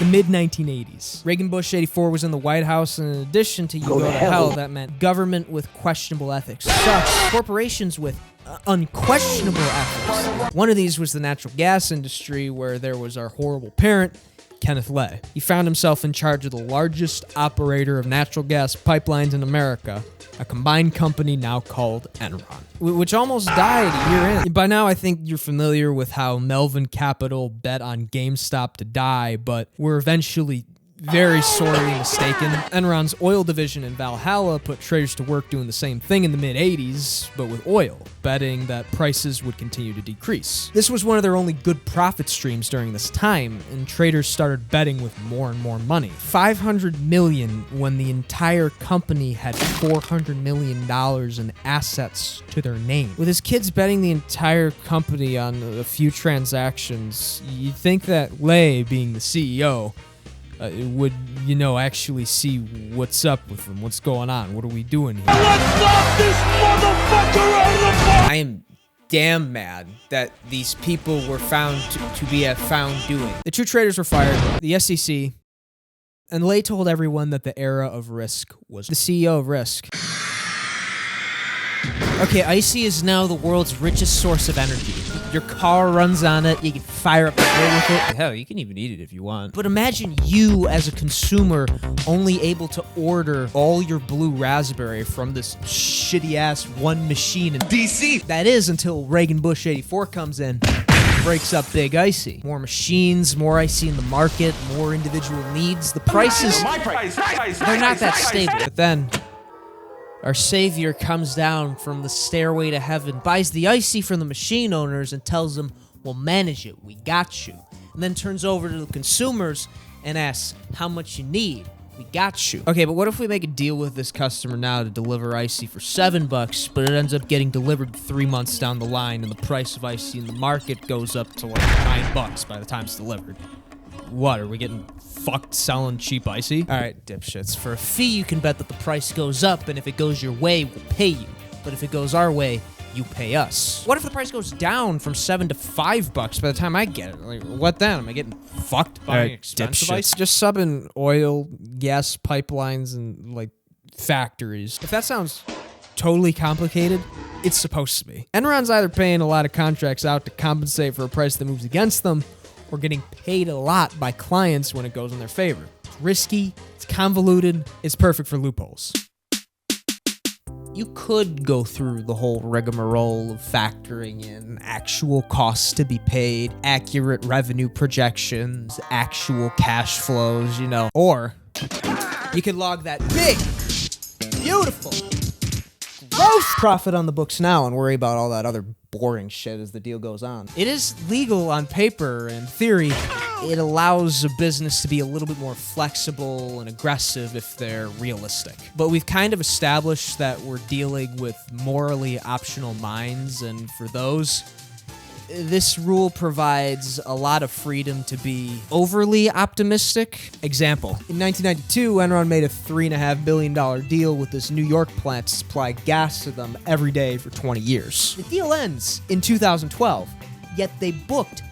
the mid-1980s. Reagan-Bush 84 was in the White House, and in addition to you go to hell, that meant government with questionable ethics. Sucks. Corporations with unquestionable ethics. One of these was the natural gas industry, where there was our horrible parent, Kenneth Lay. He found himself in charge of the largest operator of natural gas pipelines in America, a combined company now called Enron, which almost died a year in. By now, I think you're familiar with how Melvin Capital bet on GameStop to die, but were eventually very sorely mistaken. Enron's oil division in Valhalla put traders to work doing the same thing in the mid-80s, but with oil, betting that prices would continue to decrease. This was one of their only good profit streams during this time, and traders started betting with more and more money. $500 million when the entire company had $400 million in assets to their name. With his kids betting the entire company on a few transactions, you'd think that Lay, being the CEO, would, actually see what's up with them, what's going on, what are we doing here? Let's knock this motherfucker out of the park! I am damn mad that these people were found to be found doing. The two traders were fired, the SEC, and Lay told everyone that the era of Risk was the CEO of Risk. Okay, Icy is now the world's richest source of energy. Your car runs on it, you can fire up the grill with it. Hell, you can even eat it if you want. But imagine you, as a consumer, only able to order all your blue raspberry from this shitty-ass one machine in DC. That is, until Reagan-Bush 84 comes in, breaks up Big Icy. More machines, more Icy in the market, more individual needs. The prices, they're not that stable. But then our savior comes down from the stairway to heaven, buys the Icy from the machine owners, and tells them, we'll manage it, we got you. And then turns over to the consumers and asks, how much you need? We got you. Okay, but what if we make a deal with this customer now to deliver Icy for $7, but it ends up getting delivered 3 months down the line, and the price of Icy in the market goes up to like $9 by the time it's delivered? What, are we getting fucked selling cheap Icy? All right, dipshits. For a fee, you can bet that the price goes up, and if it goes your way, we'll pay you. But if it goes our way, you pay us. What if the price goes down from $7 to $5 by the time I get it? Like, what then? Am I getting fucked buying expensive Icy? Just subbing oil, gas pipelines, and like factories. If that sounds totally complicated, it's supposed to be. Enron's either paying a lot of contracts out to compensate for a price that moves against them, or getting paid a lot by clients when it goes in their favor. It's risky, it's convoluted, it's perfect for loopholes. You could go through the whole rigmarole of factoring in actual costs to be paid, accurate revenue projections, actual cash flows, or you could log that big, beautiful, gross profit on the books now and worry about all that other boring shit as the deal goes on. It is legal on paper and theory. It allows a business to be a little bit more flexible and aggressive if they're realistic. But we've kind of established that we're dealing with morally optional minds, and for those, this rule provides a lot of freedom to be overly optimistic. Example, in 1992, Enron made a $3.5 billion deal with this New York plant to supply gas to them every day for 20 years. The deal ends in 2012, yet they booked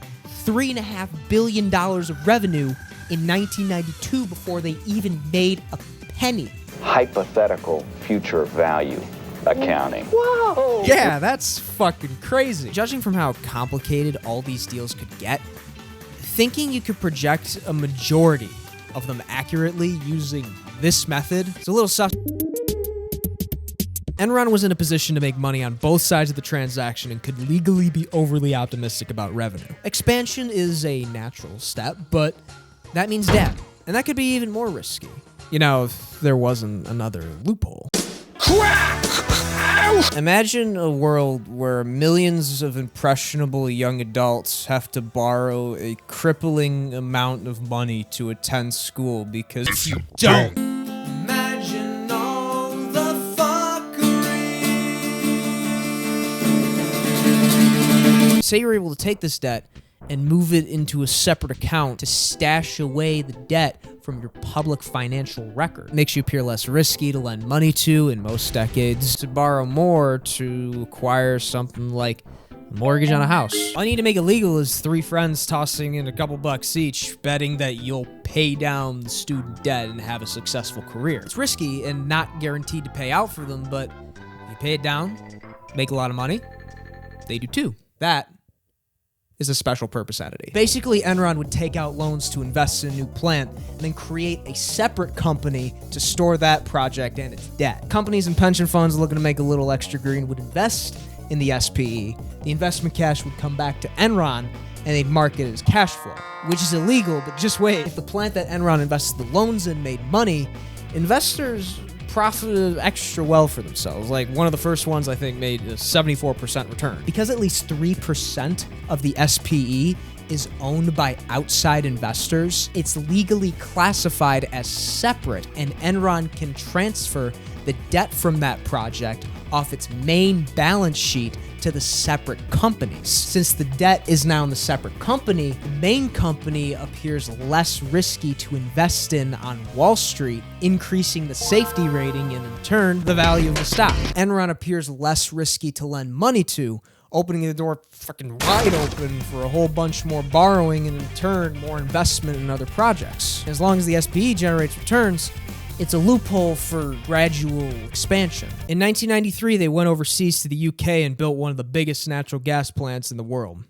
$3.5 billion of revenue in 1992 before they even made a penny. Hypothetical future value accounting. Whoa! Yeah, that's fucking crazy. Judging from how complicated all these deals could get, thinking you could project a majority of them accurately using this method is a little sus. Enron was in a position to make money on both sides of the transaction and could legally be overly optimistic about revenue. Expansion is a natural step, but that means debt, and that could be even more risky. If there wasn't another loophole. Crack! Ow! Imagine a world where millions of impressionable young adults have to borrow a crippling amount of money to attend school because if you don't, imagine all the fuckery. Say you're able to take this debt and move it into a separate account to stash away the debt from your public financial record. Makes you appear less risky to lend money to in most decades. To borrow more to acquire something like mortgage on a house. All you need to make it legal is 3 friends tossing in a couple bucks each, betting that you'll pay down the student debt and have a successful career. It's risky and not guaranteed to pay out for them, but if you pay it down, make a lot of money, they do too. That is a special purpose entity. Basically, Enron would take out loans to invest in a new plant and then create a separate company to store that project and its debt. Companies and pension funds looking to make a little extra green would invest in the SPE. The investment cash would come back to Enron and they'd mark it as cash flow, which is illegal, but just wait. If the plant that Enron invested the loans in made money, investors profited extra well for themselves. Like one of the first ones I think made a 74% return. Because at least 3% of the SPE is owned by outside investors, it's legally classified as separate, and Enron can transfer the debt from that project off its main balance sheet to the separate companies. Since the debt is now in the separate company, the main company appears less risky to invest in on Wall Street, increasing the safety rating and in turn, the value of the stock. Enron appears less risky to lend money to, opening the door fucking wide open for a whole bunch more borrowing and in turn, more investment in other projects. As long as the SPE generates returns, it's a loophole for gradual expansion. In 1993, they went overseas to the UK and built one of the biggest natural gas plants in the world.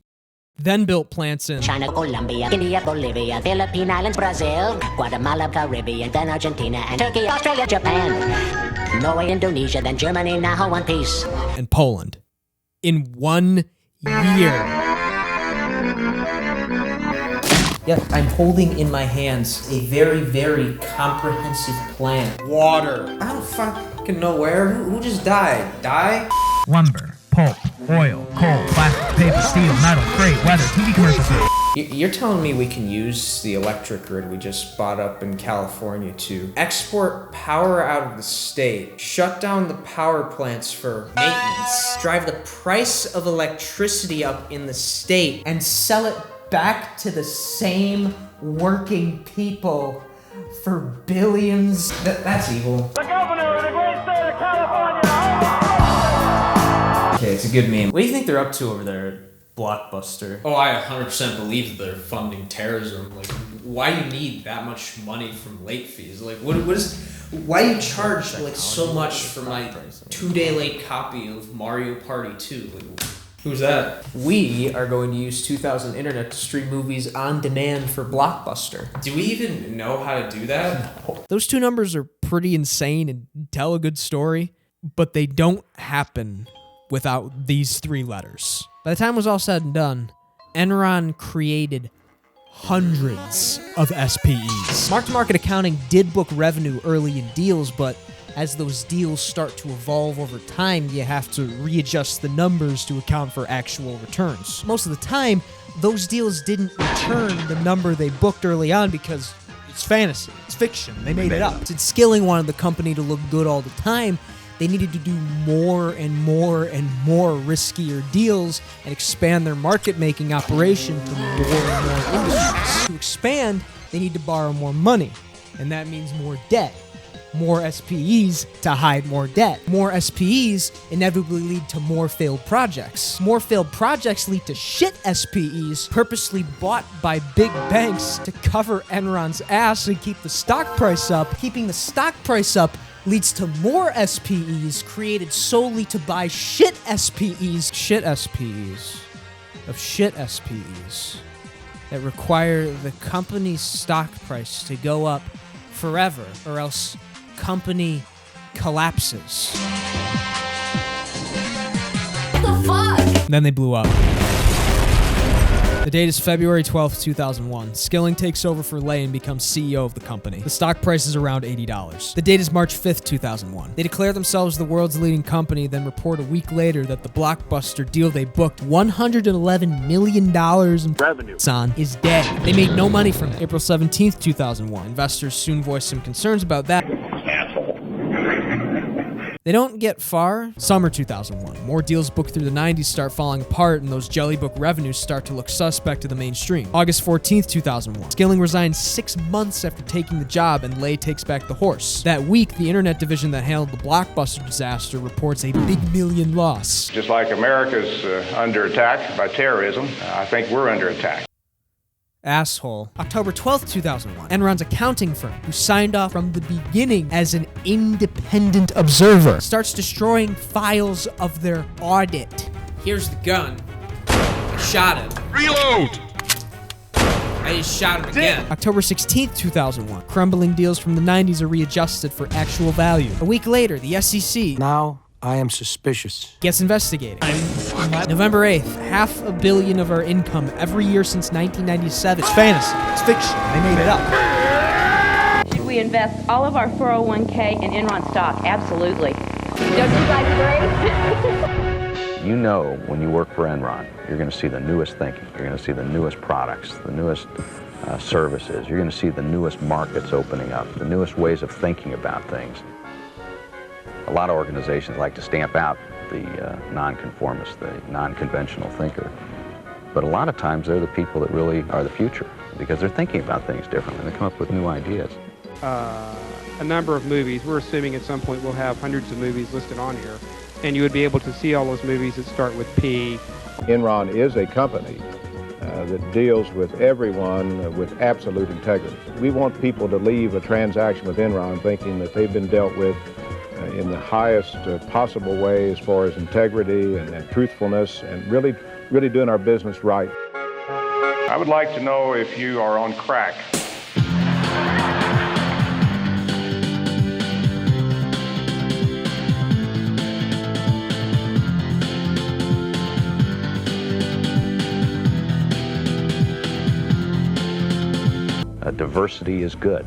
Then built plants in China, Colombia, India, Bolivia, Philippine Islands, Brazil, Guatemala, Caribbean, then Argentina, and Turkey, Australia, Japan, Norway, Indonesia, then Germany, now one piece. and Poland in 1 year. Yep, I'm holding in my hands a very, very comprehensive plan. Water. I don't fucking know where. Who just died? Die? Lumber, pulp, oil, coal, plastic, paper, steel, metal, freight, weather, TV commercials. You're telling me we can use the electric grid we just bought up in California to export power out of the state, shut down the power plants for maintenance, drive the price of electricity up in the state, and sell it back to the same working people for billions? That's evil. The governor of the great state of California. Okay, it's a good meme. What do you think they're up to over there at Blockbuster? Oh, I 100% believe that they're funding terrorism. Like, why do you need that much money from late fees? Like, why do you charge like so much for my 2-day late copy of Mario Party 2? Like, who's that? We are going to use 2000 internet to stream movies on demand for Blockbuster. Do we even know how to do that? Those two numbers are pretty insane and tell a good story, but they don't happen without these 3 letters. By the time it was all said and done, Enron created hundreds of SPEs. Mark-to-market accounting did book revenue early in deals, but as those deals start to evolve over time, you have to readjust the numbers to account for actual returns. Most of the time, those deals didn't return the number they booked early on because it's fantasy, it's fiction, they made it up. Since Skilling wanted the company to look good all the time, they needed to do more and more and more riskier deals and expand their market-making operation to more and more industries. To expand, they need to borrow more money, and that means more debt. More SPEs to hide more debt. More SPEs inevitably lead to more failed projects. More failed projects lead to shit SPEs purposely bought by big banks to cover Enron's ass and keep the stock price up. Keeping the stock price up leads to more SPEs created solely to buy shit SPEs. Shit SPEs. Of shit SPEs. That require the company's stock price to go up forever, or else company collapses. What the fuck? Then they blew up. The date is February 12th, 2001. Skilling takes over for Lay and becomes CEO of the company. The stock price is around $80. The date is March 5th, 2001. They declare themselves the world's leading company, then report a week later that the Blockbuster deal they booked $111 million in revenue on is dead. They made no money from it. April 17th, 2001. Investors soon voiced some concerns about that. They don't get far. Summer 2001. More deals booked through the 90s start falling apart, and those jelly book revenues start to look suspect to the mainstream. August 14th, 2001. Skilling resigns 6 months after taking the job, and Lay takes back the horse. That week, the internet division that handled the Blockbuster disaster reports a big million loss. Just like America's under attack by terrorism, I think we're under attack. Asshole. October 12th, 2001. Enron's accounting firm, who signed off from the beginning as an independent observer, starts destroying files of their audit. Here's the gun. I shot him. Reload! I just shot him again. October 16th, 2001. Crumbling deals from the 90s are readjusted for actual value. A week later, the SEC Now I am suspicious. gets investigated. November 8th, $500 million of our income every year since 1997. It's fantasy. It's fiction. They made it up. Should we invest all of our 401k in Enron stock? Absolutely. Don't you guys agree? You know when you work for Enron, you're going to see the newest thinking. You're going to see the newest products, the newest services. You're going to see the newest markets opening up, the newest ways of thinking about things. A lot of organizations like to stamp out the nonconformist, the non-conventional thinker. But a lot of times they're the people that really are the future because they're thinking about things differently. They come up with new ideas. A number of movies. We're assuming at some point we'll have hundreds of movies listed on here. And you would be able to see all those movies that start with P. Enron is a company that deals with everyone with absolute integrity. We want people to leave a transaction with Enron thinking that they've been dealt with in the highest possible way as far as integrity and truthfulness and really doing our business right. I would like to know if you are on crack. Diversity is good.